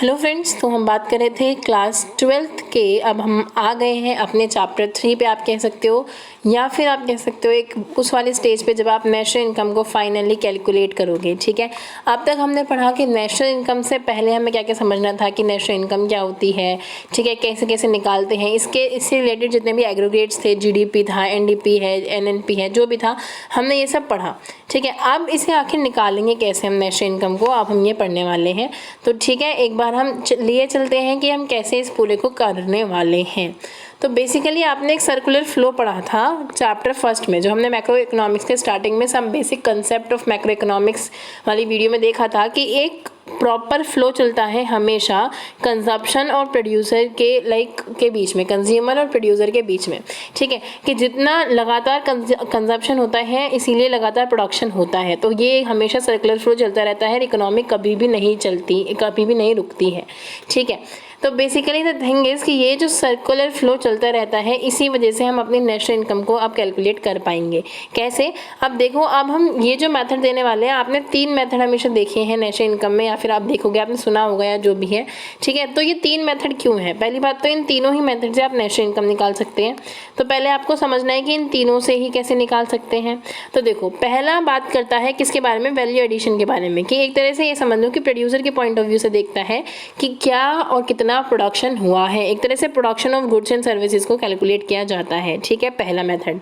Hello friends, तो हम बात कर रहे थे क्लास 12th के। अब हम आ गए हैं अपने चैप्टर 3 पे, आप कह सकते हो, या फिर आप कह सकते हो एक उस वाले स्टेज पे जब आप नेशनल इनकम को फाइनली कैलकुलेट करोगे। ठीक है, अब तक हमने पढ़ा कि नेशनल इनकम से पहले हमें क्या क्या समझना था कि नेशनल इनकम क्या होती है, ठीक है, कैसे कैसे निकालते हैं, इससे रिलेटेड जितने भी एग्रीगेट्स थे, जीडीपी था, एनडीपी है, एनएनपी है, जो भी था हमने ये सब पढ़ा। ठीक है, अब इसे आखिर निकालेंगे कैसे हम नेशनल इनकम को, अब हम ये पढ़ने वाले हैं। तो ठीक है, एक बार हम लिए चलते हैं कि हम कैसे इस पूरे को करने वाले हैं। तो बेसिकली आपने एक सर्कुलर फ्लो पढ़ा था चैप्टर फर्स्ट में, जो हमने मैक्रो इकोनॉमिक्स के स्टार्टिंग में सब basic concept of macro economics वाली वीडियो में देखा था कि एक प्रॉपर फ्लो चलता है हमेशा कंजप्शन और प्रोड्यूसर के बीच में, कंज्यूमर और प्रोड्यूसर के बीच में। ठीक है, कि जितना लगातार कंजप्शन होता है इसीलिए लगातार प्रोडक्शन होता है। तो ये हमेशा सर्कुलर फ्लो चलता रहता है, इकोनॉमिक कभी भी नहीं चलती, कभी भी नहीं रुकती है। ठीक है, तो बेसिकली द थिंग इज़ कि ये जो सर्कुलर फ्लो चलता रहता है, इसी वजह से हम अपनी नेशनल इनकम को अब कैलकुलेट कर पाएंगे। कैसे? अब देखो, अब हम ये जो मेथड देने वाले हैं, आपने 3 मेथड हमेशा देखे हैं नेशनल इनकम में, या फिर आप देखोगे, आपने सुना होगा या जो भी है। ठीक है, तो ये 3 मेथड क्यों है? पहली बात तो इन तीनों ही मेथड से आप नेशनल इनकम निकाल सकते हैं। तो पहले आपको समझना है कि इन तीनों से ही कैसे निकाल सकते हैं। तो देखो, पहला बात करता है किसके बारे में? वैल्यू एडिशन के बारे में, कि एक तरह से ये समझ लो कि प्रोड्यूसर के पॉइंट ऑफ व्यू से देखता है कि क्या और कितना प्रोडक्शन हुआ है। एक तरह से production of goods and services को कैलकुलेट किया जाता है। ठीक है, पहला मेथड।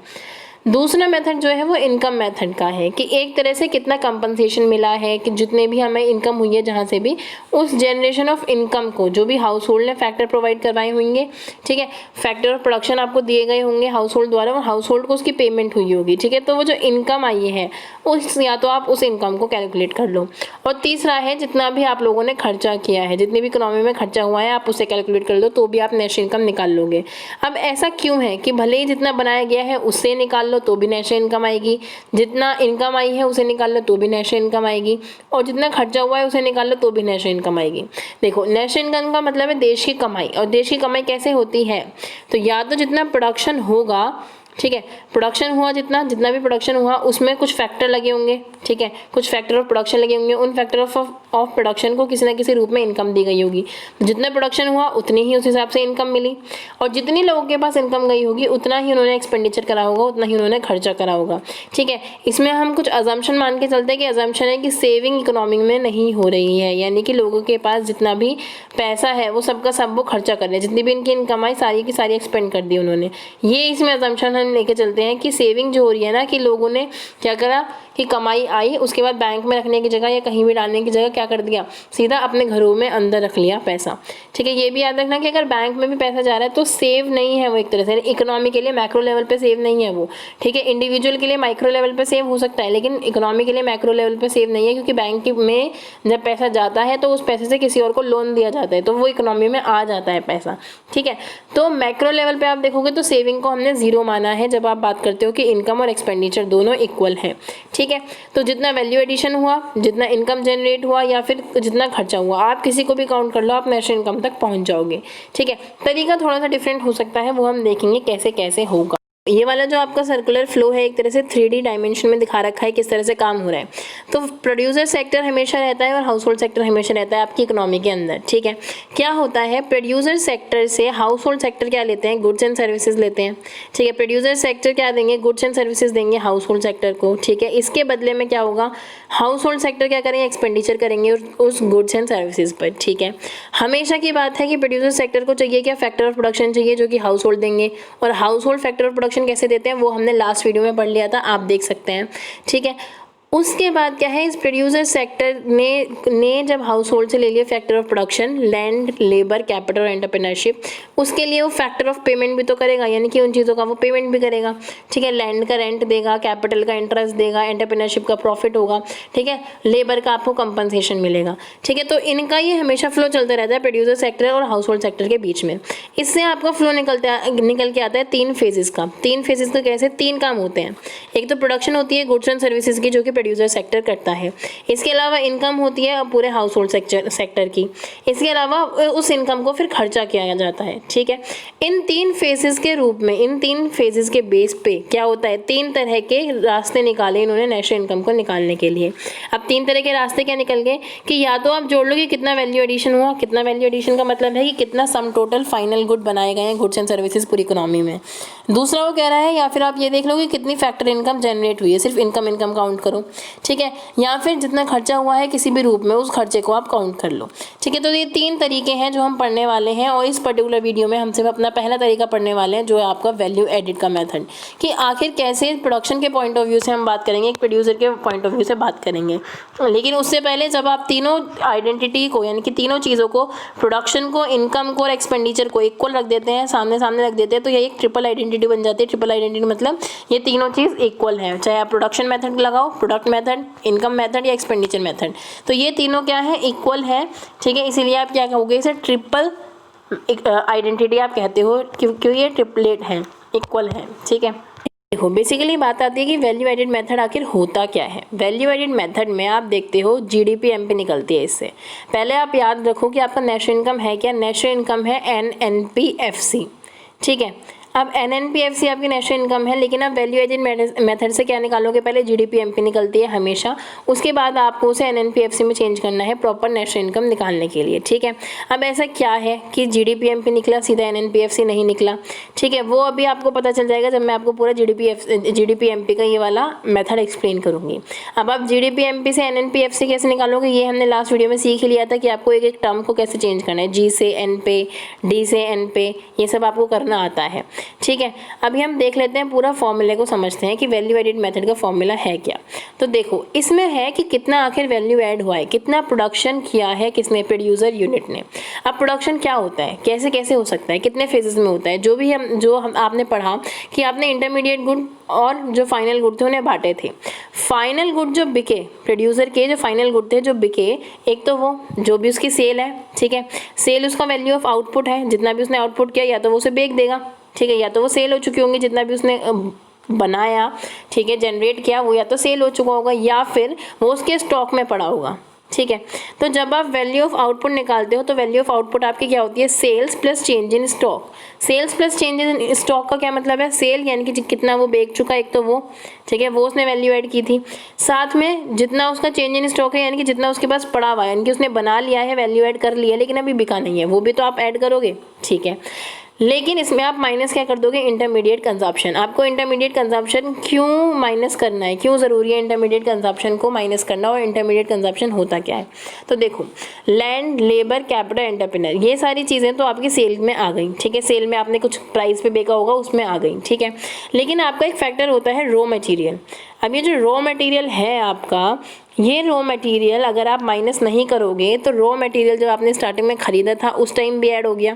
दूसरा मेथड जो है वो इनकम मेथड का है, कि एक तरह से कितना कंपनसेशन मिला है, कि जितने भी हमें इनकम हुई है जहाँ से भी, उस जनरेशन ऑफ इनकम को जो भी हाउस होल्ड ने फैक्टर प्रोवाइड करवाए होंगे, ठीक है, फैक्टर ऑफ प्रोडक्शन आपको दिए गए होंगे हाउस होल्ड द्वारा, और हाउस होल्ड को उसकी पेमेंट हुई होगी। ठीक है, तो वो जो इनकम आई है उस, या तो आप उस इनकम को कैलकुलेट कर लो। और तीसरा है जितना भी आप लोगों ने खर्चा किया है, जितनी भी इकोनॉमी में खर्चा हुआ है, आप उसे कैलकुलेट कर लो, तो भी आप नेशनल इनकम निकाल लोगे। अब ऐसा क्यों है कि भले ही जितना बनाया गया है उससे निकाल लो तो भी नेशनल इनकम आएगी, जितना इनकम आई है उसे निकाल लो तो भी नेशनल इनकम आएगी, और जितना खर्चा हुआ है उसे निकाल लो तो भी नेशनल इनकम आएगी। देखो, नेशनल इनकम का मतलब है देश की कमाई, और देश की कमाई कैसे होती है? तो या तो जितना प्रोडक्शन होगा, ठीक है, प्रोडक्शन हुआ, जितना भी प्रोडक्शन हुआ उसमें कुछ फैक्टर लगे होंगे। ठीक है, कुछ फैक्टर ऑफ प्रोडक्शन लगे होंगे, उन फैक्टर ऑफ प्रोडक्शन को किसी ना किसी रूप में इनकम दी गई होगी। जितना प्रोडक्शन हुआ उतनी ही उस हिसाब से इनकम मिली, और जितनी लोगों के पास इनकम गई होगी उतना ही उन्होंने एक्सपेंडिचर करा होगा, उतना ही उन्होंने खर्चा करा होगा। ठीक है, इसमें हम कुछ अजम्पशन मान के चलते हैं कि अजम्पशन है कि सेविंग इकोनॉमी में नहीं हो रही है, यानी कि लोगों के पास जितना भी पैसा है वो सबका सब वो खर्चा कर रहे हैं, जितनी भी इनकी इनकम आई सारी की सारी एक्सपेंड कर दी उन्होंने। ये इसमें अजम्पशन हम लेके चलते हैं कि सेविंग जो हो रही है ना, कि लोगों ने क्या करा कि कमाई आई, उसके बाद बैंक में रखने की जगह या कहीं भी डालने की जगह क्या कर दिया, सीधा अपने घरों में अंदर रख लिया पैसा। ठीक है, ये भी याद रखना कि अगर बैंक में भी पैसा जा रहा है तो सेव नहीं है वो, एक तरह से इकोनॉमी के लिए मैक्रो लेवल पे सेव नहीं है वो। ठीक है, इंडिविजुअल के लिए माइक्रो लेवल पे सेव हो सकता है, लेकिन इकोनॉमी के लिए मैक्रो लेवल पे सेव नहीं है, क्योंकि बैंक में जब पैसा जाता है तो उस पैसे से किसी और को लोन दिया जाता है, तो वो इकोनॉमी में आ जाता है पैसा। ठीक है, तो मैक्रो लेवल पे आप देखोगे तो सेविंग को हमने जीरो माना है जब आप बात करते हो कि इनकम और एक्सपेंडिचर दोनों इक्वल हैं। ठीक है, तो जितना वैल्यू एडिशन हुआ, जितना इनकम जनरेट हुआ, या फिर जितना खर्चा हुआ, आप किसी को भी काउंट कर लो, आप नेशनल इनकम तक पहुंच जाओगे। ठीक है, तरीका थोड़ा सा डिफरेंट हो सकता है, वो हम देखेंगे कैसे कैसे होगा। ये वाला जो आपका सर्कुलर फ्लो है एक तरह से 3D डायमेंशन में दिखा रखा है किस तरह से काम हो रहा है। तो प्रोड्यूसर सेक्टर हमेशा रहता है और हाउस होल्ड सेक्टर हमेशा रहता है आपकी इकोनॉमी के अंदर। ठीक है, क्या होता है, प्रोड्यूसर सेक्टर से हाउस होल्ड सेक्टर क्या लेते हैं, गुड्स एंड सर्विसेज लेते हैं। ठीक है, प्रोड्यूसर सेक्टर क्या देंगे, गुड्स एंड सर्विसेज देंगे हाउस होल्ड सेक्टर को। ठीक है, इसके बदले में क्या होगा, हाउस होल्ड सेक्टर क्या करेंगे, एक्सपेंडिचर करेंगे उस गुड्स एंड सर्विसेज पर। ठीक है, हमेशा की बात है कि प्रोड्यूसर सेक्टर को चाहिए क्या, फैक्टर ऑफ प्रोडक्शन चाहिए जो कि हाउस होल्ड देंगे, और house hold factor of production कैसे देते हैं वो हमने लास्ट वीडियो में पढ़ लिया था, आप देख सकते हैं। ठीक है, उसके बाद क्या है, इस प्रोड्यूसर सेक्टर ने जब हाउस होल्ड से ले लिया factor of production, land, labour, capital और एंटरप्रेन्योरशिप, उसके लिए वो फैक्टर ऑफ पेमेंट भी तो करेगा, यानी कि उन चीज़ों का वो पेमेंट भी करेगा। ठीक है, लैंड का रेंट देगा, कैपिटल का इंटरेस्ट देगा, एंटरप्रेन्योरशिप का प्रॉफिट होगा। ठीक है, लेबर का आपको कंपनसेशन मिलेगा। ठीक है, तो इनका ये हमेशा फ्लो चलता रहता है प्रोड्यूसर सेक्टर और हाउस होल्ड सेक्टर के बीच में। इससे आपका फ्लो निकल के आता है 3 फेजेस का। 3 फेजेस का कैसे, 3 काम होते हैं। एक तो प्रोडक्शन होती है गुड्स एंड सर्विसेज की, जो कि प्रोड्यूसर सेक्टर करता है। इसके अलावा इनकम होती है पूरे हाउस होल्ड सेक्टर की। इसके अलावा उस इनकम को फिर खर्चा किया जाता है, ठीक है। इन 3 फेजेस के रूप में, इन 3 फेजेस के बेस पे क्या होता है, 3 तरह के रास्ते निकाले इन्होंने नेशनल इनकम को निकालने के लिए। अब 3 तरह के रास्ते क्या निकल गए कि या तो आप जोड़ लो कि कितना वैल्यू एडिशन हुआ। कितना वैल्यू एडिशन का मतलब है कि कितना सम टोटल फाइनल गुड बनाए गए हैं गुड्स एंड सर्विसेज पूरी इकोनॉमी में। दूसरा वो कह रहा है, या फिर आप ये देख लो कि कितनी फैक्टर इनकम जनरेट हुई है, सिर्फ इनकम काउंट करो, ठीक है। या फिर जितना खर्चा हुआ है किसी भी रूप में उस खर्चे को आप काउंट कर लो, ठीक है। तो ये 3 तरीके हैं जो हम पढ़ने वाले हैं और इस पर्टिकुलर वीडियो में हम सिर्फ अपना पहला तरीका पढ़ने वाले हैं जो है आपका वैल्यू एडिड का मेथड, कि आखिर कैसे प्रोडक्शन के पॉइंट ऑफ व्यू से हम बात करेंगे, एक प्रोड्यूसर के पॉइंट ऑफ व्यू से बात करेंगे। लेकिन उससे पहले जब आप तीनों आइडेंटिटी को, यानी कि तीनों चीज़ों को, प्रोडक्शन को, इनकम को और एक्सपेंडिचर को इक्वल रख देते हैं, सामने सामने रख देते हैं, तो ये एक ट्रिपल आइडेंटिटी बन जाती है। ट्रिपल आइडेंटिटी मतलब ये तीनों चीज़ इक्वल है, चाहे आप प्रोडक्शन मेथड लगाओ, प्रोडक्ट मेथड, इनकम मेथड या एक्सपेंडिचर मेथड, तो ये तीनों क्या है, इक्वल है, ठीक है। इसीलिए आप क्या कहोगे, इसे ट्रिपल आइडेंटिटी आप कहते हो, क्योंकि ये ट्रिपलेट है, इक्वल है, ठीक है। देखो बेसिकली बात आती है कि वैल्यू एडिड मेथड आखिर होता क्या है। वैल्यू एडिड मेथड में आप देखते हो जीडीपी एमपी निकलती है इससे। पहले आप याद रखो कि आपका नेशनल इनकम है क्या, नेशनल इनकम है एनएनपीएफसी, ठीक है। अब एनएनपीएफसी आपकी नेशनल इनकम है, लेकिन आप वैल्यू एडिड मेथड से क्या निकालोगे, पहले जीडीपी एमपी निकलती है हमेशा, उसके बाद आपको उसे एनएनपीएफसी में चेंज करना है प्रॉपर नेशनल इनकम निकालने के लिए, ठीक है। अब ऐसा क्या है कि जीडीपी एमपी निकला, सीधा एनएनपीएफसी नहीं निकला, ठीक है। वो अभी आपको पता चल जाएगा जब मैं आपको पूरा जीडीपी एमपी का ये वाला मेथड एक्सप्लेन करूँगी। अब आप जीडीपी एमपी से एनएनपीएफसी कैसे निकालोगे, ये हमने लास्ट वीडियो में सीख लिया था कि आपको एक एक टर्म को कैसे चेंज करना है, जी से एन पे, डी से एन पे, ये सब आपको करना आता है, ठीक है। अभी हम देख लेते हैं पूरा फॉर्मूले को, समझते हैं कि वैल्यू एडिड मेथड का फॉर्मूला है क्या। तो देखो इसमें है कि कितना आखिर वैल्यू ऐड हुआ है, कितना प्रोडक्शन किया है किसने, प्रोड्यूसर यूनिट ने। अब प्रोडक्शन क्या होता है, कैसे कैसे हो सकता है, कितने फेजेस में होता है, जो हम आपने पढ़ा कि आपने इंटरमीडिएट गुड और जो फाइनल गुड थे उन्हें बांटे थे। फाइनल गुड जो बिके, प्रोड्यूसर के जो फाइनल गुड थे जो बिके, एक तो वो जो भी उसकी सेल है, ठीक है। सेल उसका वैल्यू ऑफ आउटपुट है, जितना भी उसने आउटपुट किया या तो वो उसे बेच देगा, ठीक है, या तो वो सेल हो चुकी होंगी, जितना भी उसने बनाया, ठीक है, जनरेट किया वो या तो सेल हो चुका होगा या फिर वो उसके स्टॉक में पड़ा होगा, ठीक है। तो जब आप वैल्यू ऑफ आउटपुट निकालते हो तो वैल्यू ऑफ आउटपुट आपकी क्या होती है, sales plus change in stock. Sales plus change in stock का क्या मतलब है, सेल यानी कि कितना वो बेच चुका है, एक तो वो, ठीक है, वो उसने वैल्यू ऐड की थी, साथ में जितना उसका चेंज इन स्टॉक है यानी कि जितना उसके पास पड़ा हुआ है, यानी कि उसने बना लिया है, वैल्यू ऐड कर लिया लेकिन अभी बिका नहीं है, वो भी तो आप ऐड करोगे, ठीक है। लेकिन इसमें आप माइनस क्या कर दोगे, इंटरमीडिएट कंजप्शन। आपको इंटरमीडिएट कंजप्शन क्यों माइनस करना है, क्यों ज़रूरी है इंटरमीडिएट कंजप्शन को माइनस करना, और इंटरमीडिएट कंजप्शन होता क्या है। तो देखो लैंड, लेबर, कैपिटल, एंटरप्रेन्योर, ये सारी चीज़ें तो आपकी सेल में आ गई, ठीक है। सेल में आपने कुछ प्राइस पे बेचा होगा उसमें आ गई, ठीक है। लेकिन आपका एक फैक्टर होता है रॉ मटेरियल। अब ये जो रॉ मटेरियल है आपका, ये रॉ मटेरियल अगर आप माइनस नहीं करोगे तो रॉ मटेरियल जब आपने स्टार्टिंग में ख़रीदा था उस टाइम भी ऐड हो गया।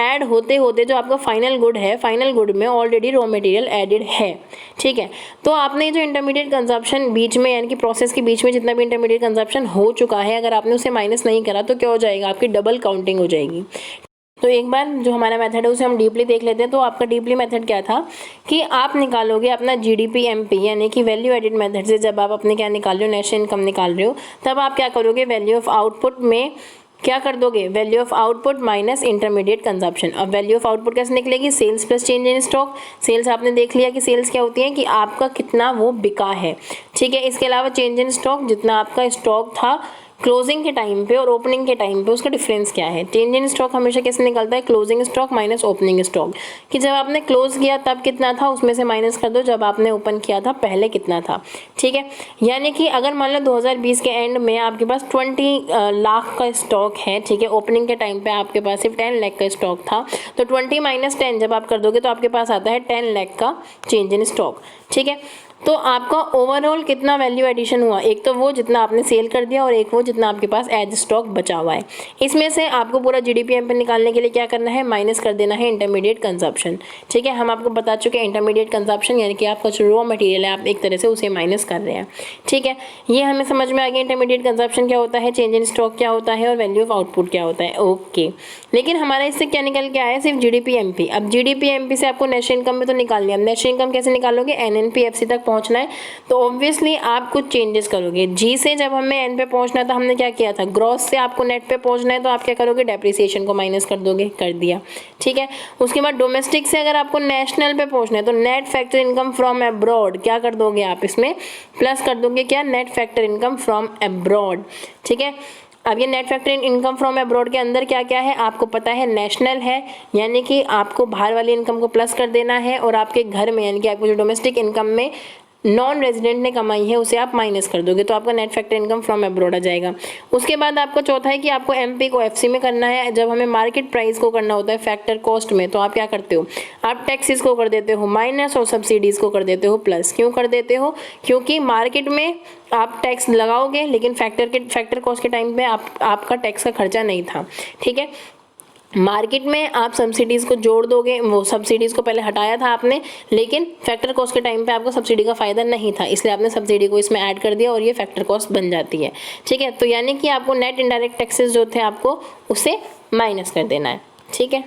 ऐड होते होते जो आपका फाइनल गुड है, फाइनल गुड में ऑलरेडी रॉ मटेरियल एडेड है, ठीक है। तो आपने जो इंटरमीडिएट कंजप्शन बीच में, यानी कि प्रोसेस के बीच में जितना भी इंटरमीडिएट कंजप्शन हो चुका है, अगर आपने उसे माइनस नहीं करा तो क्या हो जाएगा, आपकी डबल काउंटिंग हो जाएगी। तो एक बार जो हमारा मेथड है उसे हम डीपली देख लेते हैं। तो आपका डीपली मेथड क्या था कि आप निकालोगे अपना जीडीपी एमपी, यानी कि वैल्यू एडिड मेथड से जब आप अपने क्या निकाल रहे हो, नेशनल इनकम निकाल रहे हो, तब आप क्या करोगे, वैल्यू ऑफ आउटपुट में क्या कर दोगे, value of output minus intermediate consumption. अब वैल्यू ऑफ आउटपुट कैसे निकलेगी, sales plus change in stock. Sales आपने देख लिया कि सेल्स क्या होती है कि आपका कितना वो बिका है, ठीक है। इसके अलावा चेंज इन स्टॉक, जितना आपका स्टॉक था क्लोजिंग के टाइम पे और ओपनिंग के टाइम पे उसका डिफरेंस क्या है। चेंज इन स्टॉक हमेशा कैसे निकलता है, closing stock minus opening stock, कि जब आपने क्लोज किया तब कितना था उसमें से माइनस कर दो जब आपने ओपन किया था पहले कितना था, ठीक है। यानी कि अगर मान लो 2020 के एंड में आपके पास 20 लाख का स्टॉक है, ठीक है, ओपनिंग के टाइम पे आपके पास सिर्फ 10 लाख का स्टॉक था, तो 20 माइनस 10 जब आप कर दोगे तो आपके पास आता है 10 लाख का चेंज इन स्टॉक, ठीक है। तो आपका ओवरऑल कितना वैल्यू एडिशन हुआ, एक तो वो जितना आपने सेल कर दिया और एक वो जितना आपके पास एज स्टॉक बचा हुआ है। इसमें से आपको पूरा जीडीपी एमपी निकालने के लिए क्या करना है, माइनस कर देना है इंटरमीडिएट कंजप्शन, ठीक है। हम आपको बता चुके हैं इंटरमीडिएट कंजप्शन यानी कि आपका जो रॉ मटेरियल है आप एक तरह से उसे माइनस कर रहे हैं, ठीक है। ये हमें समझ में आ गया इंटरमीडिएट कंजप्शन क्या होता है, चेंज इन स्टॉक क्या होता है और वैल्यू ऑफ आउटपुट क्या होता है, ओके। लेकिन हमारा इससे क्या निकल के आया, सिर्फ जीडीपी एमपी। अब जीडीपी एमपी से आपको नेशनल इनकम में तो निकाल लिया, नेशनल इनकम कैसे निकालोगे, एनएनपीएफसी तक पहुंचना है तो ऑब्वियसली आप कुछ चेंजेस करोगे। जी से जब हमें एन पे पहुंचना था हमने क्या किया था, ग्रॉस से आपको नेट पे पहुंचना है तो आप क्या करोगे, डेप्रिसिएशन को माइनस कर दोगे, कर दिया, ठीक है। उसके बाद डोमेस्टिक से अगर आपको नेशनल पे पहुंचना है तो net factor income from abroad क्या कर दोगे आप, इसमें प्लस कर दोगे क्या, net factor income from abroad, ठीक है। अब ये net factor income from abroad के अंदर क्या क्या है आपको पता है, नेशनल है यानी कि आपको बाहर वाली इनकम को प्लस कर देना है, और आपके घर में यानी कि आपको जो डोमेस्टिक इनकम में नॉन रेजिडेंट ने कमाई है उसे आप माइनस कर दोगे तो आपका net factor income from abroad आ जाएगा। उसके बाद आपको चौथा है कि आपको एमपी को एफसी में करना है। जब हमें मार्केट प्राइस को करना होता है फैक्टर कॉस्ट में तो आप क्या करते हो, आप टैक्सेस को कर देते हो माइनस और सब्सिडीज़ को कर देते हो प्लस। क्यों कर देते हो, क्योंकि मार्केट में आप टैक्स लगाओगे लेकिन फैक्टर कॉस्ट के टाइम पे आपका टैक्स का खर्चा नहीं था, ठीक है। मार्केट में आप सब्सिडीज़ को जोड़ दोगे, वो सब्सिडीज़ को पहले हटाया था आपने लेकिन फैक्टर कॉस्ट के टाइम पे आपको सब्सिडी का फ़ायदा नहीं था इसलिए आपने सब्सिडी को इसमें ऐड कर दिया और ये फैक्टर कॉस्ट बन जाती है, ठीक है। तो यानी कि आपको नेट इनडायरेक्ट टैक्सेस जो थे आपको उसे माइनस कर देना है, ठीक है।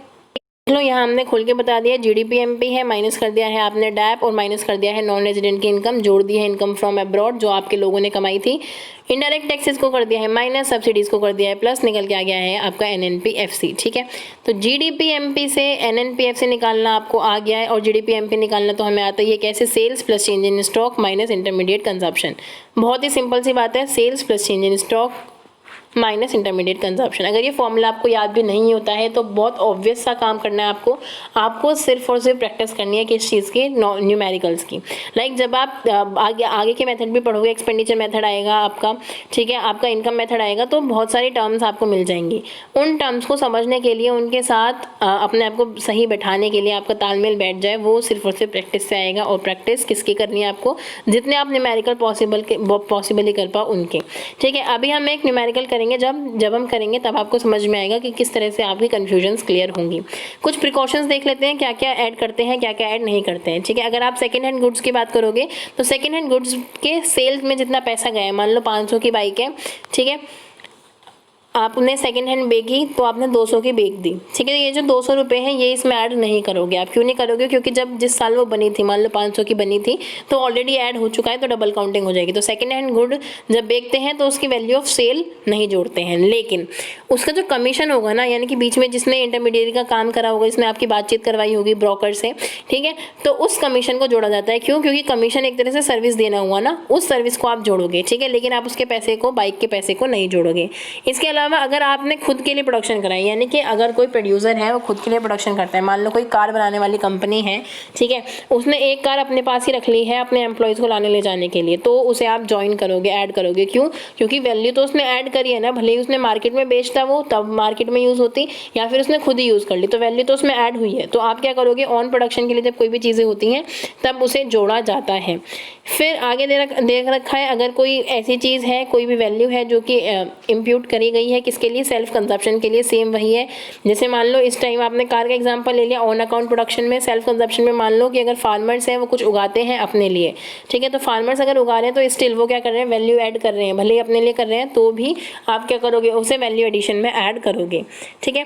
लो यहाँ हमने खोल के बता दिया, जीडीपी एमपी है, माइनस कर दिया है आपने डैप और माइनस कर दिया है नॉन रेजिडेंट की इनकम, जोड़ दी है इनकम फ्रॉम अब्रॉड जो आपके लोगों ने कमाई थी, इनडायरेक्ट टैक्सेस को कर दिया है माइनस, सब्सिडीज़ को कर दिया है प्लस, निकल के आ गया है आपका एनएनपीएफसी, ठीक है। तो जीडीपी एमपी से एनएनपीएफसी निकालना आपको आ गया है और जीडीपी एमपी निकालना तो हमें आता ही है कैसे, sales plus change in stock minus intermediate consumption. बहुत ही सिंपल सी बात है, sales plus change in stock minus intermediate consumption. अगर ये फॉर्मूला आपको याद भी नहीं होता है तो बहुत ऑब्वियस सा काम करना है आपको सिर्फ और सिर्फ प्रैक्टिस करनी है किस चीज़ की, न्यूमेरिकल्स की। लाइक जब आप आगे के मेथड भी पढ़ोगे, एक्सपेंडिचर मेथड आएगा आपका, ठीक है, आपका इनकम मेथड आएगा तो बहुत सारी टर्म्स आपको मिल जाएंगी। उन टर्म्स को समझने के लिए उनके साथ अपने आप को सही बैठाने के लिए आपका तालमेल बैठ जाए, वो सिर्फ और सिर्फ प्रैक्टिस से आएगा। और प्रैक्टिस किसकी करनी है आपको, जितने आप न्यूमेरिकल पॉसिबली कर पाओ उनके, ठीक है। अभी हम एक न्यूमेरिकल करेंगे, जब हम करेंगे तब आपको समझ में आएगा कि किस तरह से आपकी कंफ्यूजन्स क्लियर होंगी। कुछ प्रिकॉशंस देख लेते हैं, क्या क्या ऐड करते हैं क्या क्या ऐड नहीं करते हैं, ठीक है। अगर आप सेकंड हैंड गुड्स की बात करोगे तो सेकंड हैंड गुड्स के सेल्स में जितना पैसा गया है, मान लो 500 की बाइक है, ठीक है, आपने सेकंड हैंड बेची तो आपने 200 की बेच दी, ठीक है। ये जो 200 रुपये हैं ये इसमें ऐड नहीं करोगे आप। क्यों नहीं करोगे, क्योंकि जब जिस साल वो बनी थी, मान लो 500 की बनी थी तो ऑलरेडी ऐड हो चुका है तो डबल काउंटिंग हो जाएगी। तो सेकंड हैंड गुड जब बेचते हैं तो उसकी वैल्यू ऑफ सेल नहीं जोड़ते हैं, लेकिन उसका जो कमीशन होगा ना, यानी कि बीच में जिसने इंटरमीडिएट का काम करा होगा, जिसने आपकी बातचीत करवाई होगी ब्रोकर से, ठीक है, तो उस कमीशन को जोड़ा जाता है। क्यों, क्योंकि कमीशन एक तरह से सर्विस देना हुआ ना, उस सर्विस को आप जोड़ोगे, ठीक है, लेकिन आप उसके पैसे को, बाइक के पैसे को नहीं जोड़ोगे। इसके अलावा अगर आपने खुद के लिए प्रोडक्शन कराई, यानी कि अगर कोई प्रोड्यूसर है वो खुद के लिए प्रोडक्शन करता है, मान लो कोई कार बनाने वाली कंपनी है, ठीक है, उसने एक कार अपने पास ही रख ली है अपने एम्प्लॉयज़ को लाने ले जाने के लिए, तो उसे आप ज्वाइन करोगे, ऐड करोगे। क्यों, क्योंकि वैल्यू तो उसने ऐड करी है ना, भले ही उसने मार्केट में बेचता वो तब मार्केट में यूज़ होती, या फिर उसने खुद ही यूज़ कर ली, तो वैल्यू तो उसमें ऐड हुई है। तो आप क्या करोगे, ऑन प्रोडक्शन के लिए जब कोई भी चीज़ें होती हैं तब उसे जोड़ा जाता है। फिर आगे देख रखा है, अगर कोई ऐसी चीज़ है, कोई भी वैल्यू है जो कि इम्प्यूट करी गई है किसके लिए, सेल्फ कंजप्शन के लिए, सेम वही है। जैसे मान लो इस टाइम आपने कार का एग्जांपल ले लिया, ऑन अकाउंट प्रोडक्शन में, सेल्फ कंजप्शन में मान लो कि अगर फार्मर्स हैं वो कुछ उगाते हैं अपने लिए, ठीक है, तो फार्मर्स अगर उगा रहे हैं तो स्टिल वो क्या कर रहे हैं, वैल्यू ऐड कर रहे हैं, भले ही अपने लिए कर रहे हैं तो भी आप क्या करोगे, उसे वैल्यू एडिशन में ऐड करोगे, ठीक है।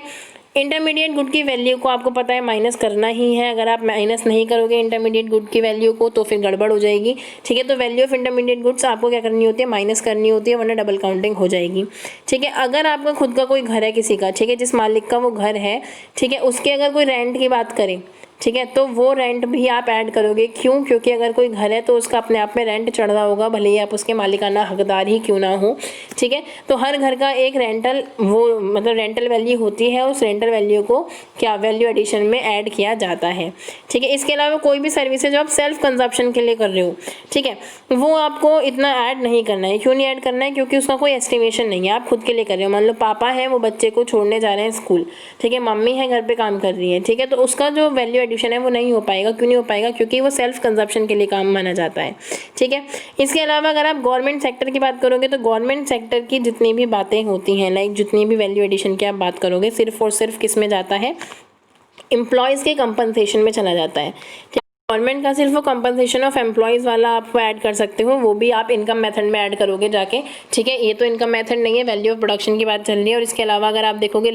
इंटरमीडिएट गुड की वैल्यू को आपको पता है माइनस करना ही है। अगर आप माइनस नहीं करोगे इंटरमीडिएट गुड की वैल्यू को तो फिर गड़बड़ हो जाएगी, ठीक है। तो वैल्यू ऑफ इंटरमीडिएट गुड्स आपको क्या करनी होती है, माइनस करनी होती है, वरना डबल काउंटिंग हो जाएगी, ठीक है। अगर आपका खुद का कोई घर है किसी का, ठीक है, जिस मालिक का वो घर है, ठीक है, उसके अगर कोई रेंट की बात करें, ठीक है, तो वो रेंट भी आप ऐड करोगे। क्यों, क्योंकि अगर कोई घर है तो उसका अपने आप में रेंट चढ़ रहा होगा, भले ही आप उसके मालिकाना हकदार ही क्यों ना हो, ठीक है। तो हर घर का एक रेंटल, वो मतलब रेंटल वैल्यू होती है, उस रेंटल वैल्यू को क्या वैल्यू एडिशन में ऐड किया जाता है, ठीक है। इसके अलावा कोई भी सर्विस जो आप सेल्फ कंजप्शन के लिए कर रहे हो, ठीक है, वो आपको इतना ऐड नहीं करना है। क्यों नहीं ऐड करना है, क्योंकि उसका कोई एस्टिमेशन नहीं है, आप खुद के लिए कर रहे हो। मान लो पापा है, वो बच्चे को छोड़ने जा रहे हैं स्कूल, ठीक है, मम्मी है घर पे काम कर रही है, ठीक है, तो उसका जो वैल्यू है वो नहीं हो पाएगा। क्यों नहीं हो पाएगा, क्योंकि वो सेल्फ कंजप्शन के लिए काम माना जाता है, ठीक है। इसके अलावा अगर आप गवर्नमेंट सेक्टर की बात करोगे तो गवर्नमेंट सेक्टर की जितनी भी बातें होती हैं, लाइक जितनी भी वैल्यू एडिशन की आप बात करोगे, सिर्फ और सिर्फ किस में जाता है, एम्प्लॉयज़ के कंपनसेशन में चला जाता है। गवर्नमेंट का सिर्फ वो कंपनसेशन ऑफ एम्प्लॉयज़ वाला आप ऐड कर सकते हो, वो भी आप इनकम मेथड में ऐड करोगे जाके, ठीक है। ये तो इनकम मेथड नहीं है, वैल्यू ऑफ प्रोडक्शन की बात चल रही है। और इसके अलावा अगर आप देखोगे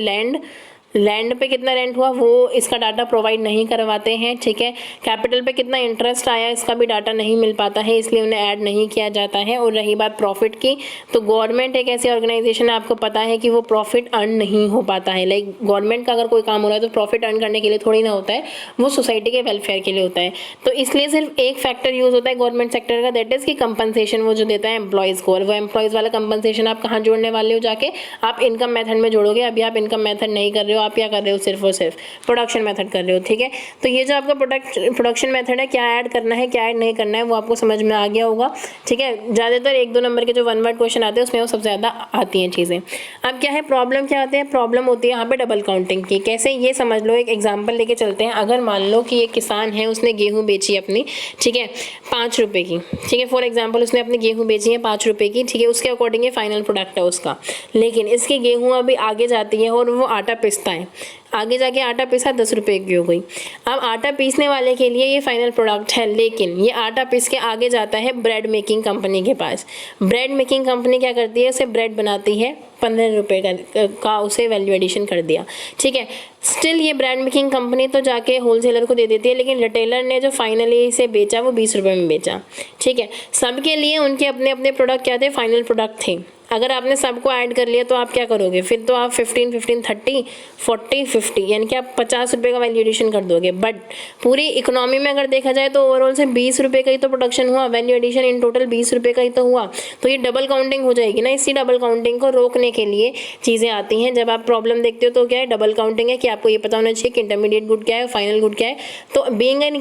लैंड पे कितना रेंट हुआ वो इसका डाटा प्रोवाइड नहीं करवाते हैं, ठीक है। कैपिटल पे कितना इंटरेस्ट आया इसका भी डाटा नहीं मिल पाता है, इसलिए उन्हें ऐड नहीं किया जाता है। और रही बात प्रॉफिट की, तो गवर्नमेंट एक ऐसी ऑर्गेनाइजेशन है, आपको पता है कि वो प्रॉफिट अर्न नहीं हो पाता है। लाइक गवर्नमेंट का अगर कोई काम हो रहा है तो प्रॉफिट अर्न करने के लिए थोड़ी ना होता है, वो सोसाइटी के वेलफेयर के लिए होता है। तो इसलिए सिर्फ एक फैक्टर यूज होता है गवर्नमेंट सेक्टर का, दैट इज कि कंपनसेशन वो जो देता है एम्प्लॉयज़ को। और वो एम्प्लॉयज़ वाला कंपनसेशन आप कहाँ जोड़ने वाले हो, जाके आप इनकम मेथड में जोड़ोगे। अभी आप इनकम मेथड नहीं कर रहे हो, आप क्या कर रहे हो, सिर्फ और सिर्फ प्रोडक्शन मेथड कर रहे हो, ठीक है। तो ये जो आपका प्रोडक्शन मेथड है, क्या ऐड करना है क्या ऐड नहीं करना है वो आपको समझ में आ गया होगा, ठीक है। ज़्यादातर 1-2 नंबर के जो वन वर्ड क्वेश्चन आते हैं उसमें वो सबसे ज़्यादा आती हैं चीज़ें। अब क्या है प्रॉब्लम, क्या आती है प्रॉब्लम होती है यहाँ पे डबल काउंटिंग की। कैसे, ये समझ लो, एक एग्जाम्पल लेके चलते हैं। अगर मान लो कि एक किसान है, उसने गेहूँ बेची अपनी, ठीक है, 5 रुपये की, ठीक है, फॉर एग्जाम्पल उसने अपनी गेहूँ बेची है 5 रुपये की, ठीक है, उसके अकॉर्डिंग ये फाइनल प्रोडक्ट है उसका। लेकिन इसकी गेहूँ अभी आगे जाती है और वो आटा पिसता है, आगे जाके आटा पीसा 10 रुपये की हो गई। अब आटा पीसने वाले के लिए ये फाइनल प्रोडक्ट है, लेकिन ये आटा पीस के आगे जाता है ब्रेड मेकिंग कंपनी के पास। ब्रेड मेकिंग कंपनी क्या करती है, उसे ब्रेड बनाती है, 15 रुपये का उसे वैल्यू एडिशन कर दिया, ठीक है। स्टिल ये ब्रेड मेकिंग कंपनी तो जाके होलसेलर को दे देती है, लेकिन रिटेलर ने जो फाइनली इसे बेचा वो 20 रुपये में बेचा, ठीक है। सबके लिए उनके अपने अपने प्रोडक्ट क्या थे, फाइनल प्रोडक्ट थे। अगर आपने सबको ऐड कर लिया तो आप क्या करोगे, फिर तो आप 15, 15, 30, 40, 50 यानी कि आप 50 रुपये का वैल्यू एडिशन कर दोगे। बट पूरी इकोनॉमी में अगर देखा जाए तो ओवरऑल से 20 रुपये का ही तो प्रोडक्शन हुआ, वैल्यू एडिशन इन टोटल 20 रुपये का ही तो हुआ। तो ये डबल काउंटिंग हो जाएगी ना। इसी डबल काउंटिंग को रोकने के लिए चीज़ें आती हैं। जब आप प्रॉब्लम देखते हो तो क्या है, डबल काउंटिंग है कि आपको ये पता होना चाहिए कि इंटरमीडिएट गुड क्या है, फाइनल गुड क्या है। तो बीइंग एन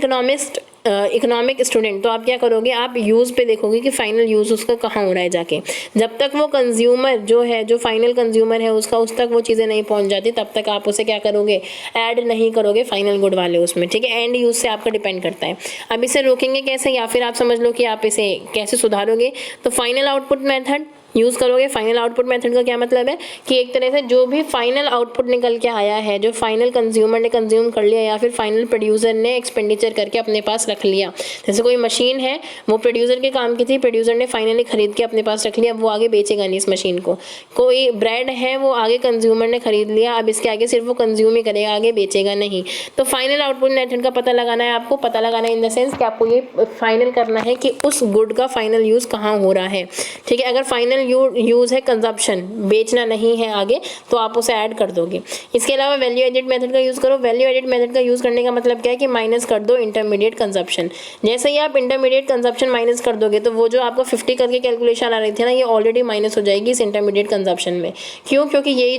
इकोनॉमिक स्टूडेंट तो आप क्या करोगे, आप यूज़ पे देखोगे कि फाइनल यूज़ उसका कहाँ हो रहा है जाके। जब तक वो कंज्यूमर जो है, जो फाइनल कंज्यूमर है उसका, उस तक वो चीज़ें नहीं पहुँच जाती, तब तक आप उसे क्या करोगे, ऐड नहीं करोगे फाइनल गुड वाले उसमें, ठीक है। एंड यूज़ से आपका डिपेंड करता है। अब इसे रोकेंगे कैसे, या फिर आप समझ लो कि आप इसे कैसे सुधारोगे। तो फाइनल आउटपुट मेथड यूज़ करोगे। फाइनल आउटपुट मेथड का क्या मतलब है कि एक तरह से जो भी फाइनल आउटपुट निकल के आया है, जो फाइनल कंज्यूमर ने कंज्यूम कर लिया या फिर फाइनल प्रोड्यूसर ने एक्सपेंडिचर करके अपने पास रख लिया। जैसे कोई मशीन है, वो प्रोड्यूसर के काम की थी, प्रोड्यूसर ने फाइनली खरीद के अपने पास रख लिया, अब वो आगे बेचेगा नहीं इस मशीन को। कोई ब्रेड है, वो आगे कंज्यूमर ने खरीद लिया, अब इसके आगे सिर्फ वो कंज्यूम ही करेगा, आगे बेचेगा नहीं। तो फाइनल आउटपुट मेथड का पता लगाना है आपको, पता लगाना इन द सेंस कि आपको ये फाइनल करना है कि उस गुड का फाइनल यूज़ कहाँ हो रहा है, ठीक है। अगर फाइनल यूज़ है कंजप्शन, बेचना नहीं है आगे, तो आप उसे ऐड कर दोगे। इसके अलावा वैल्यू एडिड मेथड का यूज़ करो। वैल्यू एडिड मेथड का यूज़ करने का मतलब क्या है कि माइनस कर दो इंटरमीडिएट कंजप्शन। जैसे ही आप इंटरमीडिएट कंजप्शन माइनस कर दोगे तो वो जो आपको 50 करके कैलकुलेशन आ रही थी ना, ये ऑलरेडी माइनस हो जाएगी इस इंटरमीडिएट कंजप्शन में। क्यों, क्योंकि यही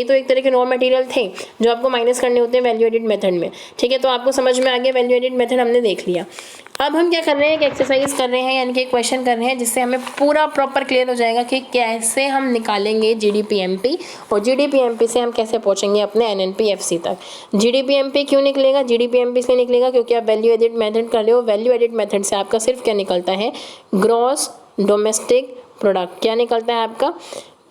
तो एक तरह के रॉ मटेरियल थे जो आपको माइनस करने होते हैं वैल्यू एडिड मेथड में, ठीक है। तो आपको समझ में आ गया, वैल्यू एडिड मेथड हमने देख लिया। अब हम क्या कर रहे हैं, एक एक्सरसाइज कर रहे हैं, यानी कि एक क्वेश्चन कर रहे हैं जिससे हमें पूरा प्रॉपर क्लियर हो जाएगा कि कैसे हम निकालेंगे जीडीपीएमपी, और जीडीपीएमपी से हम कैसे पहुंचेंगे अपने एनएनपीएफसी तक। जीडीपीएमपी क्यों निकलेगा, जीडीपीएमपी इसलिए निकलेगा क्योंकि आप वैल्यू एडिड मेथड कर रहे हो। वैल्यू एडिड मेथड से आपका सिर्फ क्या निकलता है, ग्रॉस डोमेस्टिक प्रोडक्ट। क्या निकलता है आपका,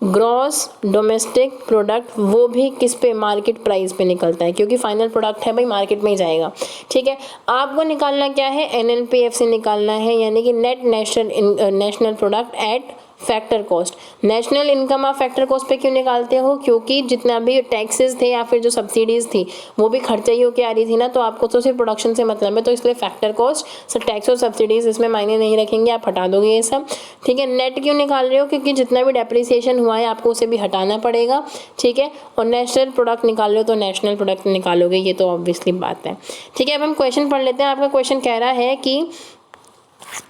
ग्रॉस डोमेस्टिक प्रोडक्ट, वो भी किस पे, मार्केट प्राइस पे निकलता है, क्योंकि फाइनल प्रोडक्ट है भाई, मार्केट में ही जाएगा, ठीक है। आपको निकालना क्या है, एनएनपीएफ से निकालना है, यानी कि net national product at factor cost. National income आप फैक्टर कॉस्ट पे क्यों निकालते हो, क्योंकि जितना भी टैक्सेस थे या फिर जो सब्सिडीज़ थी वो भी खर्चा ही होकर आ रही थी ना, तो आपको तो सिर्फ प्रोडक्शन से मतलब है, तो इसलिए फैक्टर कॉस्ट, सब टैक्स और सब्सिडीज़ इसमें मायने नहीं रखेंगे, आप हटा दोगे ये सब, ठीक है। नेट क्यों निकाल रहे हो, क्योंकि जितना भी डेप्रिसिएशन हुआ है आपको उसे भी हटाना पड़ेगा, ठीक है। और नेशनल प्रोडक्ट निकाल रहे हो तो नेशनल प्रोडक्ट निकालोगे, ये तो ऑब्वियसली बात है, ठीक है। अब हम क्वेश्चन पढ़ लेते हैं। आपका क्वेश्चन कह रहा है कि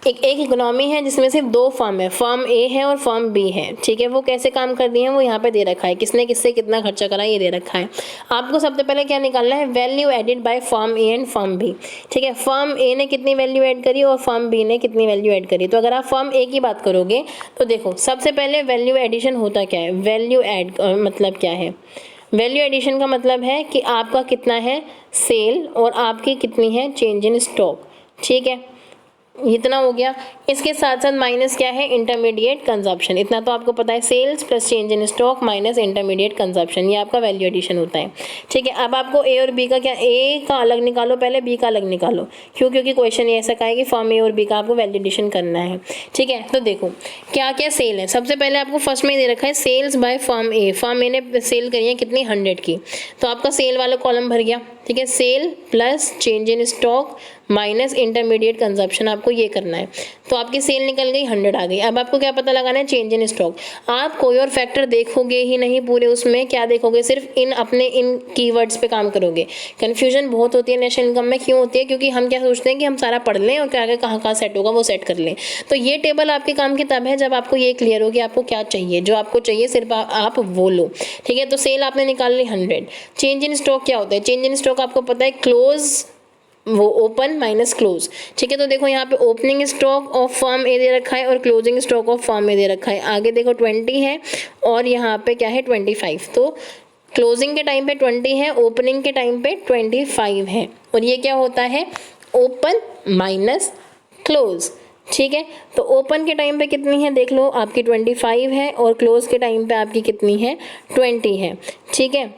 एक इकोनॉमी है जिसमें सिर्फ 2 फर्म है, फर्म ए है और फर्म बी है, ठीक है। वो कैसे काम कर रही है वो यहाँ पे दे रखा है, किसने किससे कितना खर्चा करा ये दे रखा है। आपको सबसे पहले क्या निकालना है, value added by firm A and firm B, ठीक है। फर्म ए ने कितनी वैल्यू ऐड करी और फर्म बी ने कितनी वैल्यू ऐड करी। तो अगर आप फर्म ए की बात करोगे तो देखो सबसे पहले वैल्यू एडिशन होता क्या है, वैल्यू ऐड मतलब क्या है, वैल्यू एडिशन का मतलब है कि आपका कितना है सेल और आपकी कितनी है चेंज इन स्टॉक, ठीक है। इतना हो गया। इसके साथ साथ माइनस क्या है, इंटरमीडिएट कंजप्शन। इतना तो आपको पता है, sales plus change in stock minus intermediate consumption, ये आपका वैल्यू एडिशन होता है। ठीक है, अब आपको ए और बी का क्या, ए का अलग निकालो पहले, बी का अलग निकालो। क्यों? क्योंकि क्वेश्चन ये ऐसा कहा है कि फॉर्म ए और बी का आपको वैल्यू एडिशन करना है। ठीक है, तो देखो क्या क्या सेल है। सबसे पहले आपको फर्स्ट में दे रखा है sales by form A. Form ए ने सेल करी है कितनी, 100 की, तो आपका सेल वाला कॉलम भर गया। ठीक है, sale plus change in stock minus intermediate consumption, आपको ये करना है। तो आपकी सेल निकल गई, 100 आ गई। अब आपको क्या पता लगाना है, चेंज इन स्टॉक। आप कोई और फैक्टर देखोगे ही नहीं पूरे उसमें, क्या देखोगे, सिर्फ इन कीवर्ड्स पे काम करोगे। कंफ्यूजन बहुत होती है नेशनल इनकम में, क्यों होती है? क्योंकि हम क्या सोचते हैं कि हम सारा पढ़ लें और क्या आगे कहाँ कहाँ सेट होगा वो सेट कर लें। तो ये टेबल आपके काम की तब है जब आपको ये क्लियर हो कि आपको क्या चाहिए। जो आपको चाहिए सिर्फ आप वो लो। ठीक है, तो सेल आपने निकाल ली 100। चेंज इन स्टॉक क्या होता है? चेंज इन स्टॉक आपको पता है, क्लोज वो ओपन माइनस क्लोज। ठीक है, तो देखो यहाँ पे ओपनिंग स्टॉक ऑफ फर्म ए दे रखा है और क्लोजिंग स्टॉक ऑफ फर्म ए दे रखा है। आगे देखो 20 है और यहाँ पे क्या है 25। तो क्लोजिंग के टाइम पे 20 है, ओपनिंग के टाइम पे 25 है। और ये क्या होता है, ओपन माइनस क्लोज। ठीक है, तो ओपन के टाइम पे कितनी है देख लो, आपकी 25 है और क्लोज के टाइम पे आपकी कितनी है, 20 है। ठीक है,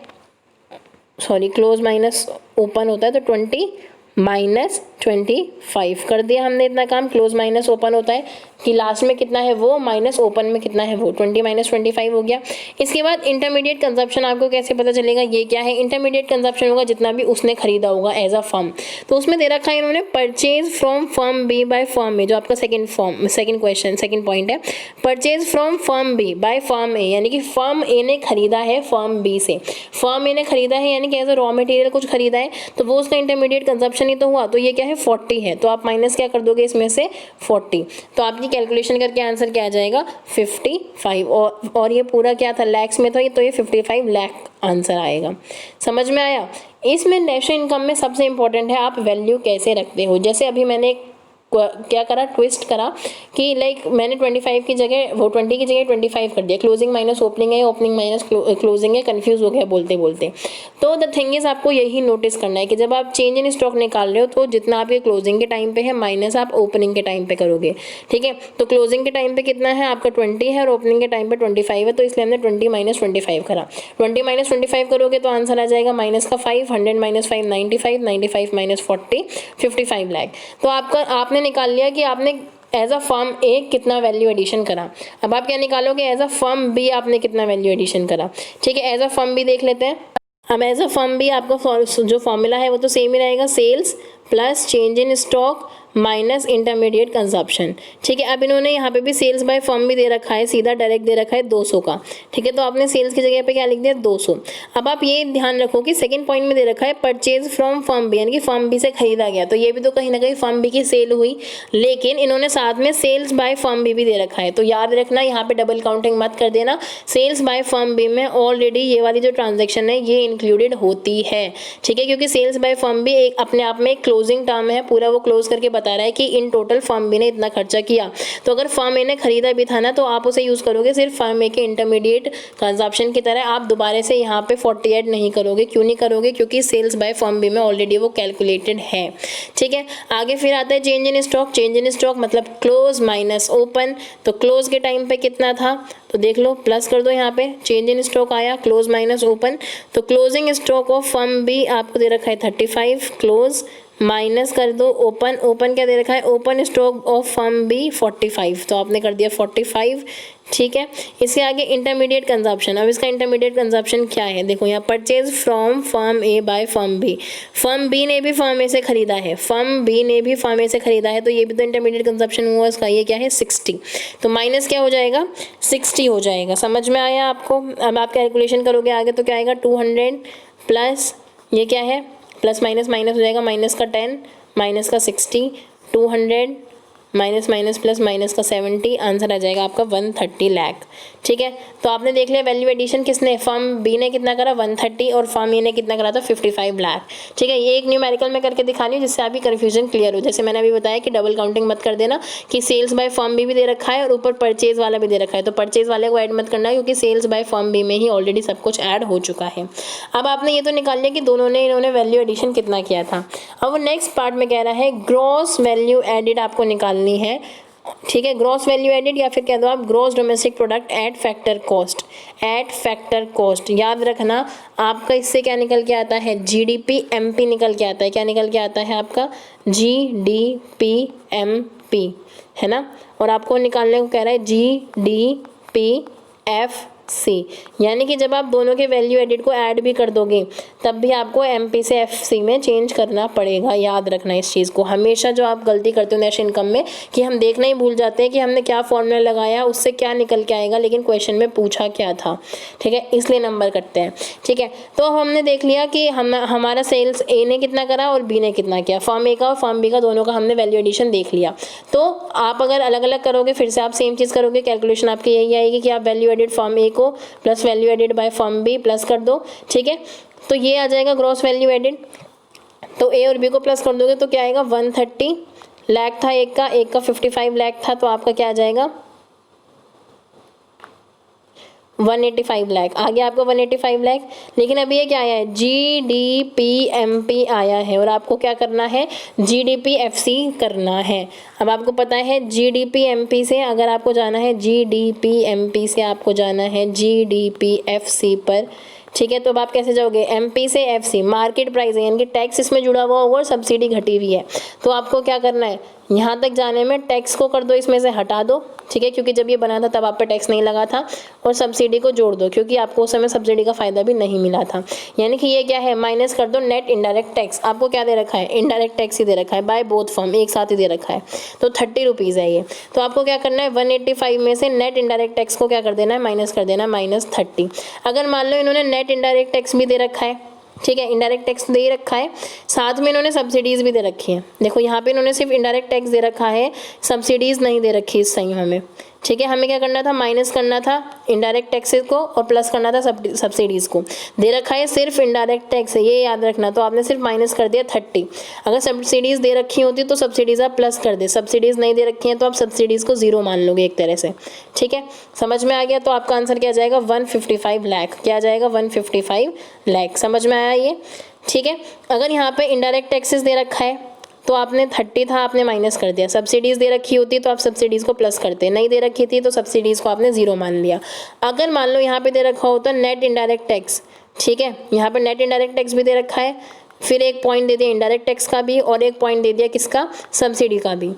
सॉरी, क्लोज माइनस ओपन होता है तो 20 माइनस 25 कर दिया हमने इतना काम। क्लोज माइनस ओपन होता है कि लास्ट में कितना है वो माइनस ओपन में कितना है वो, 20 माइनस 25 हो गया। इसके बाद इंटरमीडिएट कंजप्शन आपको कैसे पता चलेगा, ये क्या है, इंटरमीडिएट कंजप्शन होगा जितना भी उसने खरीदा होगा एज अ फर्म। तो उसमें दे रखा है इन्होंने purchase from firm B by firm A, जो आपका सेकंड पॉइंट है, purchase from firm B by firm A, यानी कि फर्म ए ने खरीदा है फर्म बी से। फर्म ए ने खरीदा है यानी कि एज अ रॉ मटेरियल कुछ खरीदा है, तो वो उसका इंटरमीडिएट कंजप्शन ही तो हुआ। तो ये क्या है, 40 है, तो आप माइनस क्या कर दोगे इसमें से, 40। तो आपकी कैलकुलेशन करके आंसर क्या आ जाएगा, 55। और ये पूरा क्या था, लैक्स में था, ये तो ये 55 लाख आंसर आएगा। समझ में आया? इसमें नेशनल इनकम में सबसे इंपॉर्टेंट है आप वैल्यू कैसे रखते हो। जैसे अभी मैंने क्या करा, ट्विस्ट करा कि लाइक मैंने 25 की जगह, वो 20 की जगह 25 कर दिया। क्लोजिंग माइनस ओपनिंग है, ओपनिंग माइनस क्लोजिंग है, कंफ्यूज हो गया बोलते बोलते। तो द थिंग इज आपको यही नोटिस करना है कि जब आप चेंज इन स्टॉक निकाल रहे हो तो जितना आपके क्लोजिंग के टाइम पे है माइनस आप ओपनिंग के टाइम पे करोगे। ठीक है, तो क्लोजिंग के टाइम पे कितना है आपका 20 है और ओपनिंग के टाइम पे 25 है, तो इसलिए हमने 20 माइनस 25 करा। 20 माइनस 25 करोगे तो आंसर आ जाएगा माइनस का 5, 100 माइनस 5 95, 95 माइनस 40 55 लाख। तो आपने निकाल लिया कि आपने एज अ फर्म ए कितना वैल्यू एडिशन करा। अब आप क्या निकालोगे, एज अ फर्म बी आपने कितना वैल्यू एडिशन करा। ठीक है, एज अ फर्म बी देख लेते हैं। अब एज अ फर्म बी आपका जो फॉर्मूला है वो तो सेम ही रहेगा, sales plus change in stock minus intermediate consumption. ठीक है, अब इन्होंने यहाँ पे भी सेल्स बाय फर्म भी दे रखा है, सीधा डायरेक्ट दे रखा है 200 का। ठीक है, तो आपने सेल्स की जगह पे क्या लिख दिया, 200। अब आप ये ध्यान रखो कि सेकंड पॉइंट में दे रखा है परचेज फ्रॉम फर्म बी, यानी कि फर्म बी से खरीदा गया, तो ये भी तो कहीं ना कहीं फर्म बी की सेल हुई, लेकिन इन्होंने साथ में सेल्स बाय फर्म बी भी दे रखा है। तो याद रखना यहाँ पे डबल काउंटिंग मत कर देना। सेल्स बाय फर्म बी में ऑलरेडी ये वाली जो ट्रांजेक्शन है ये इंक्लूडेड होती है। ठीक है, क्योंकि सेल्स बाय फर्म बी एक अपने आप में क्लोजिंग टर्म है, पूरा वो क्लोज करके बता रहा है कि इन टोटल फर्म बी ने इतना खर्चा किया। तो अगर फर्म ए ने खरीदा भी था ना तो आप उसे यूज करोगे सिर्फ फर्म ए के इंटरमीडिएट कंजप्शन की तरह। आप दोबारा से यहाँ पे 40 ऐड नहीं करोगे। क्यों नहीं करोगे, क्योंकि सेल्स बाय फर्म बी में ऑलरेडी वो कैलकुलेटेड है। ठीक है, आगे फिर आता है change in stock. Change in stock मतलब क्लोज माइनस ओपन। तो क्लोज के टाइम पे कितना था, तो देख लो, प्लस कर दो यहाँ पे, चेंज इन स्टॉक आया क्लोज माइनस ओपन। तो closing stock of firm B आपको दे रखा है 35, क्लोज माइनस कर दो ओपन। ओपन क्या दे रखा है, open stock of firm B 45, तो आपने कर दिया 45। ठीक है, इसके आगे इंटरमीडिएट कंजप्शन। अब इसका इंटरमीडिएट कंजप्शन क्या है, देखो यहाँ purchase from firm A by firm B. Firm B ने भी फर्म ए से खरीदा है, फर्म बी ने भी फर्म ए से खरीदा है, तो ये भी तो इंटरमीडिएट कंजप्शन हुआ इसका। ये क्या है, 60। तो माइनस क्या हो जाएगा, 60 हो जाएगा। समझ में आया आपको? अब आप कैलकुलेशन करोगे आगे तो क्या आएगा, 200 प्लस ये क्या है, प्लस माइनस माइनस हो जाएगा, माइनस का 10 माइनस का 60, 200 माइनस माइनस प्लस माइनस का 70, आंसर आ जाएगा आपका 130 लाख। ठीक है, तो आपने देख लिया वैल्यू एडिशन किसने, फर्म बी ने कितना करा 130 और फर्म ए ने कितना करा था 55 लाख। ठीक है, ये एक न्यूमेरिकल में करके दिखा रही हूँ जिससे आपकी कन्फ्यूजन क्लियर हो। जैसे मैंने अभी बताया कि डबल काउंटिंग मत कर देना कि सेल्स बाय फर्म बी भी दे रखा है और ऊपर परचेज वाला भी दे रखा है, तो परचेज वाले को ऐड मत करना क्योंकि सेल्स बाय फर्म बी में ही ऑलरेडी सब कुछ ऐड हो चुका है। अब आपने ये तो निकाल लिया कि दोनों ने इन्होंने वैल्यू एडिशन कितना किया था। अब वो नेक्स्ट पार्ट में कह रहा है ग्रॉस वैल्यू एडिड आपको निकालनी है। ठीक है, ग्रॉस वैल्यू एडिड या फिर कह दो आप gross domestic product at factor cost, eight factor cost. याद रखना आपका इससे क्या निकल के आता है, जीडीपी एमपी निकल के आता है। क्या निकल के आता है आपका, जीडीपी एमपी, है ना। और आपको निकालने को कह रहा है जीडीपी एफसी, यानी कि जब आप दोनों के वैल्यू एडिड को ऐड भी कर दोगे तब भी आपको एमपी से एफसी में चेंज करना पड़ेगा। याद रखना इस चीज़ को। हमेशा जो आप गलती करते हो नेट इनकम में कि हम देखना ही भूल जाते हैं कि हमने क्या फॉर्मूला लगाया, उससे क्या निकल के आएगा, लेकिन क्वेश्चन में पूछा क्या था। ठीक है, इसलिए नंबर कटते हैं। ठीक है, तो हमने देख लिया कि हमारा सेल्स ए ने कितना करा और बी ने कितना किया, फॉर्म ए का और फॉर्म बी का दोनों का हमने वैल्यू एडिशन देख लिया। तो आप अगर अलग अलग करोगे फिर से आप सेम चीज़ करोगे, कैलकुलेशन आपकी यही आएगी कि आप वैल्यू एडिड फॉर्म ए को plus value added by firm B plus कर दो। ठीक है, तो ये आ जाएगा ग्रॉस वैल्यू एडिड। तो ए और बी को प्लस कर दोगे तो क्या आएगा, 130 लाख था एक का 55 लाख था, तो आपका क्या आ जाएगा 185 लाख। आ गया आपको 185 लाख। लेकिन अभी ये क्या आया है, जीडीपी आया है और आपको क्या करना है, जीडीपी एफसी करना है। अब आपको पता है जीडीपी से अगर आपको जाना है, जीडीपी से आपको जाना है जीडीपी एफसी पर। ठीक है, तो अब आप कैसे जाओगे, एमपी से एफसी, मार्केट प्राइस है यानी कि टैक्स इसमें जुड़ा हुआ होगा और सब्सिडी घटी हुई है। तो आपको क्या करना है, यहाँ तक जाने में टैक्स को कर दो इसमें से हटा दो। ठीक है, क्योंकि जब ये बना था तब आप पे टैक्स नहीं लगा था, और सब्सिडी को जोड़ दो क्योंकि आपको उस समय सब्सिडी का फ़ायदा भी नहीं मिला था। यानी कि ये क्या है, माइनस कर दो नेट इनडायरेक्ट टैक्स। आपको क्या दे रखा है, इनडायरेक्ट टैक्स ही दे रखा है बाय बोथ फर्म, एक साथ ही दे रखा है, तो 30 रुपीज़ है ये। तो आपको क्या करना है, 185 में से नेट इनडायरेक्ट टैक्स को क्या कर देना है, माइनस कर देना है, -30। अगर मान लो इन्होंने नेट इनडायरेक्ट टैक्स भी दे रखा है, ठीक है, इनडायरेक्ट टैक्स दे रखा है, साथ में इन्होंने सब्सिडीज़ भी दे रखी है। देखो यहाँ पे इन्होंने सिर्फ इनडायरेक्ट टैक्स दे रखा है, सब्सिडीज़ नहीं दे रखी इस टाइम हमें। ठीक है, हमें क्या करना था, माइनस करना था इनडायरेक्ट टैक्सेस को और प्लस करना था सब्सिडीज़ को। दे रखा है सिर्फ इनडायरेक्ट टैक्स है, ये याद रखना। तो आपने सिर्फ माइनस कर दिया 30। अगर सब्सिडीज़ दे रखी होती तो सब्सिडीज़ आप प्लस कर दे, सब्सिडीज़ नहीं दे रखी हैं तो आप सब्सिडीज़ को 0 मान लोगे एक तरह से। ठीक है, समझ में आ गया। तो आपका आंसर क्या जाएगा, 155 लाख। क्या जाएगा, 155 लाख। समझ में आया ये। ठीक है, अगर यहाँ पे इनडायरेक्ट टैक्सेस दे रखा है तो आपने 30 था आपने माइनस कर दिया, सब्सिडीज़ दे रखी होती तो आप सब्सिडीज़ को प्लस करते, नहीं दे रखी थी तो सब्सिडीज़ को आपने 0 मान लिया। अगर मान लो यहाँ पे दे रखा होता नेट इनडायरेक्ट टैक्स, ठीक है, यहाँ पर नेट इनडायरेक्ट टैक्स भी दे रखा है, फिर एक पॉइंट दे दिया इनडायरेक्ट टैक्स का भी और एक पॉइंट दे दिया किसका, सब्सिडी का भी।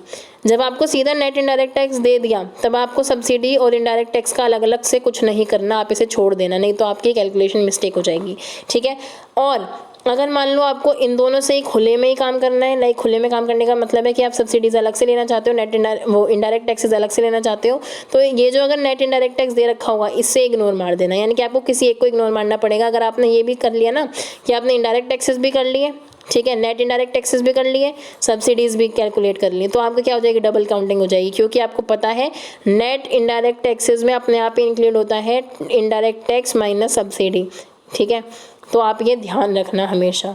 जब आपको सीधा नेट इनडायरेक्ट टैक्स दे दिया तब आपको सब्सिडी और इनडायरेक्ट टैक्स का अलग अलग से कुछ नहीं करना, आप इसे छोड़ देना, नहीं तो आपकी कैलकुलेशन मिस्टेक हो जाएगी। ठीक है, और अगर मान लो आपको इन दोनों से ही खुले में ही काम करना है, लाइक खुले में काम करने का मतलब है कि आप सब्सिडीज़ अलग से लेना चाहते हो, वो इनडायरेक्ट टैक्सेस अलग से लेना चाहते हो, तो ये जो अगर नेट इनडायरेक्ट टैक्स दे रखा होगा इससे इग्नोर मार देना, यानी कि आपको किसी एक को इग्नोर मारना पड़ेगा। अगर आपने ये भी कर लिया ना कि आपने इनडायरेक्ट टैक्सेस भी कर लिए, ठीक है, नेट इनडायरेक्ट टैक्सेस भी कर लिए, सब्सिडीज़ भी कैलकुलेट कर लिए, तो आपका क्या हो जाएगी, डबल काउंटिंग हो जाएगी। क्योंकि आपको पता है नेट इनडायरेक्ट टैक्सेस में अपने आप ही इंक्लूड होता है इनडायरेक्ट टैक्स माइनस सब्सिडी। ठीक है, तो आप ये ध्यान रखना हमेशा।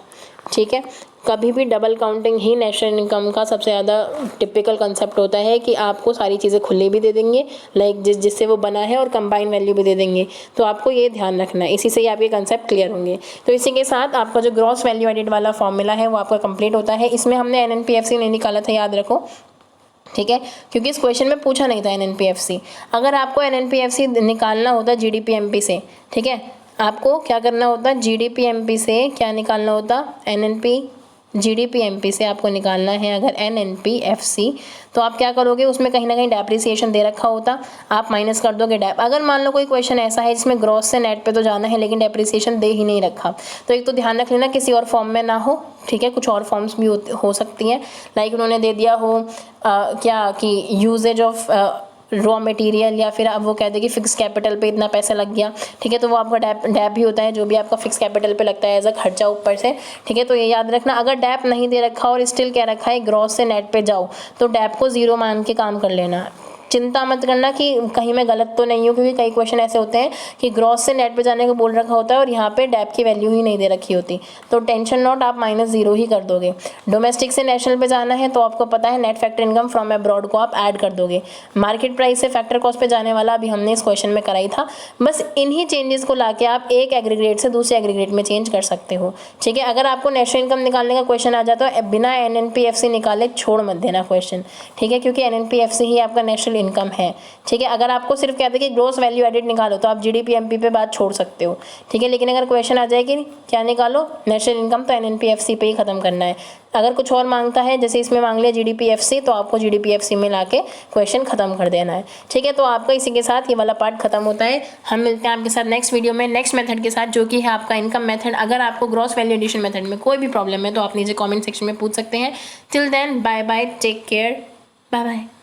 ठीक है, कभी भी डबल काउंटिंग ही नेशनल इनकम का सबसे ज़्यादा टिपिकल कंसेप्ट होता है कि आपको सारी चीज़ें खुले भी दे देंगे, लाइक जिससे वो बना है, और कंबाइन वैल्यू भी दे देंगे। तो आपको ये ध्यान रखना है, इसी से ही आपके कंसेप्ट क्लियर होंगे। तो इसी के साथ आपका जो ग्रॉस वैल्यू एडिड वाला फॉर्मूला है वो आपका कंप्लीट होता है। इसमें हमने NNPFC नहीं निकाला था, याद रखो। ठीक है, क्योंकि इस क्वेश्चन में पूछा नहीं था NNPFC। अगर आपको NNPFC निकालना होता GDP-MP से, ठीक है, आपको क्या करना होता, GDP-MP से क्या निकालना होता, GDP-MP से आपको निकालना है अगर NNPFC, तो आप क्या करोगे, उसमें कहीं ना कहीं डेप्रिसिएशन दे रखा होता, आप माइनस कर दोगे डेप। अगर मान लो कोई क्वेश्चन ऐसा है जिसमें ग्रॉस से नेट पे तो जाना है लेकिन डेप्रिसिएशन दे ही नहीं रखा, तो एक तो ध्यान रख लेना किसी और फॉर्म में ना हो। ठीक है, कुछ और फॉर्म्स भी हो सकती हैं, लाइक उन्होंने दे दिया हो क्या कि यूजेज ऑफ रॉ मटेरियल या फिर अब वो कहते हैं कि फिक्स कैपिटल पे इतना पैसा लग गया, ठीक है, तो वो आपका डैप भी होता है जो भी आपका फिक्स कैपिटल पे लगता है एज अ खर्चा ऊपर से, ठीक है। तो ये याद रखना, अगर डैप नहीं दे रखा और स्टिल क्या रखा है ग्रॉस से नेट पे जाओ तो डैप को 0 मान के काम कर लेना। चिंता मत करना कि कहीं मैं गलत तो नहीं हूँ, क्योंकि कई क्वेश्चन ऐसे होते हैं कि ग्रॉस से नेट पे जाने को बोल रखा होता है और यहाँ पे डैप की वैल्यू ही नहीं दे रखी होती, तो टेंशन नॉट, आप -0 ही कर दोगे। डोमेस्टिक से नेशनल पे जाना है तो आपको पता है net factor income from abroad को आप ऐड कर दोगे। मार्केट प्राइस से फैक्टर कॉस्ट पे जाने वाला अभी हमने इस क्वेश्चन में कराई था। बस इन्हीं चेंजेस को लाके आप एक एग्रीगेट से दूसरे एग्रीगेट में चेंज कर सकते हो, ठीक है। अगर आपको नेशनल इनकम निकालने का क्वेश्चन आ जाता है बिना NNPFC निकाले छोड़ मत देना क्वेश्चन, ठीक है, क्योंकि NNPFC ही आपका नेशनल इनकम है, ठीक है। अगर आपको सिर्फ कहते हैं कि ग्रोस वैल्यू एडेड निकालो तो आप GDP MP पे बात छोड़ सकते हो, ठीक है। लेकिन अगर क्वेश्चन आ जाए कि क्या निकालो नेशनल इनकम, तो NNPFC पे ही खत्म करना है। अगर कुछ और मांगता है जैसे इसमें मांग लिया GDPFC, तो आपको GDPFC में लाके क्वेश्चन खत्म कर देना है, ठीक है। तो आपका इसी के साथ ये वाला पार्ट खत्म होता है। हम मिलते हैं आपके साथ नेक्स्ट वीडियो में नेक्स्ट मेथड के साथ, जो कि है आपका इनकम मेथड। अगर आपको ग्रॉस वैल्यू एडिशन मेथड में कोई भी प्रॉब्लम है तो आप नीचे कॉमेंट सेक्शन में पूछ सकते हैं। Till then bye bye, take care, bye bye.